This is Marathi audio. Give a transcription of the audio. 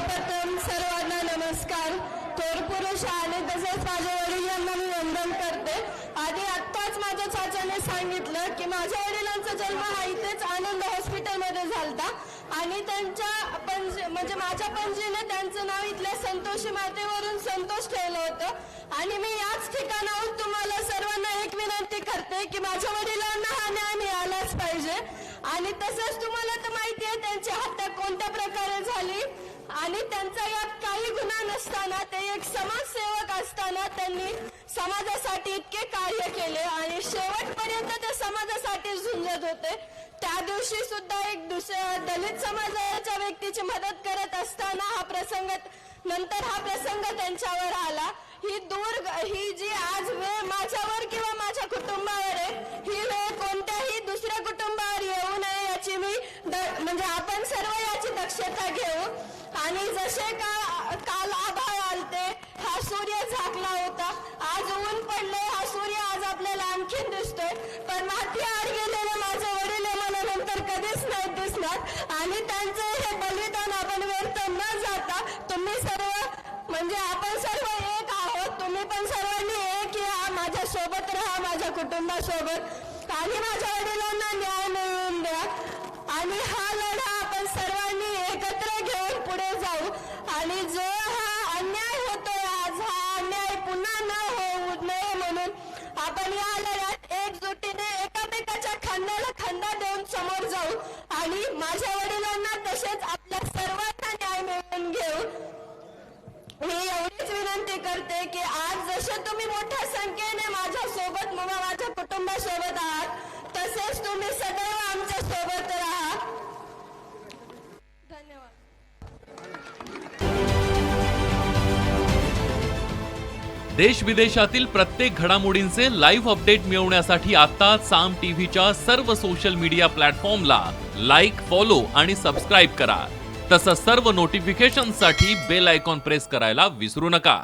सर्वप्रथम सर्वांना नमस्कार. थोर पुरुष आणि तसेच माझ्या वडिलांना मी वंदन करते. आधी आत्ताच माझ्या चाचाने सांगितलं की माझ्या वडिलांचा जन्म हा इथेच आनंद हॉस्पिटलमध्ये झालता आणि त्यांच्या म्हणजे माझ्या पणजीने त्यांचं नाव इथल्या संतोषी मातेवरून संतोष ठेवलं होतं आणि मी याच ठिकाणाहून तुम्हाला सर्वांना एक विनंती करते की माझ्या वडिलांना हा न्याय मिळालाच पाहिजे. आणि तसंच तुम्हाला तर माहिती आहे त्यांची हत्या कोणत्या प्रकारे झाली आणि त्यांचा यात काही गुन्हा नसताना ते एक समाजसेवक असताना त्यांनी समाजासाठी इतके कार्य केले आणि शेवटपर्यंत ते समाजासाठी झुंजत होते. त्या दिवशी सुद्धा एक दुसऱ्या दलित समाजाच्या व्यक्तीची मदत करत असताना हा प्रसंग त्यांच्यावर आला. ही जी आज वेळ माझ्यावर किंवा माझ्या कुटुंबावर आहे ही वेळ कोणत्याही दुसऱ्या कुटुंबावर येऊ नये याची मी म्हणजे आपण सर्व याची दक्षता घेऊ. आणि जसे काल आभाळ आलते हा सूर्य झाकला होता, आज ऊन पडले हा सूर्य आज आपल्याला आणखीन दिसतोय, पण माती आड गेलेले माझे वडील मला नंतर कधीच नाही दिसणार आणि त्यांचे हे बलिदान आपण व्यर्थ न जाता तुम्ही सर्व म्हणजे आपण सर्व एक आहोत. तुम्ही पण सर्वांनी एक या, माझ्या सोबत राहा, माझ्या कुटुंबासोबत आणि माझ्या वडिलांना न्याय मिळवून द्या आणि हा लढा आपण सर्वांनी एकत्र घेऊन पुढे जाऊ. आणि जो हा अन्याय होतोय आज हा अन्याय पुन्हा न होऊ नये म्हणून आपण या लढ्यात एकजुटीने एकामेकाच्या खांद्याला खांदा देऊन समोर जाऊ आणि माझ्या वडिलांना तसेच आपल्या सर्वांना न्याय मिळवून घेऊ. मी एवढीच विनंती करते की आज जसे तुम्ही मोठ्या संख्येने माझ्या सोबत माझ्या कुटुंबासोबत आहात तसेच तुम्ही सदैव आमच्या सोबत राहा. धन्यवाद. देश विदेशातील प्रत्येक घडामोडींचे लाईव्ह अपडेट मिळवण्यासाठी आता साम टीव्हीच्या सर्व सोशल मीडिया प्लॅटफॉर्मला लाईक, फॉलो आणि सबस्क्राईब करा. तसंच सर्व नोटिफिकेशनसाठी बेल आयकॉन प्रेस करायला विसरू नका.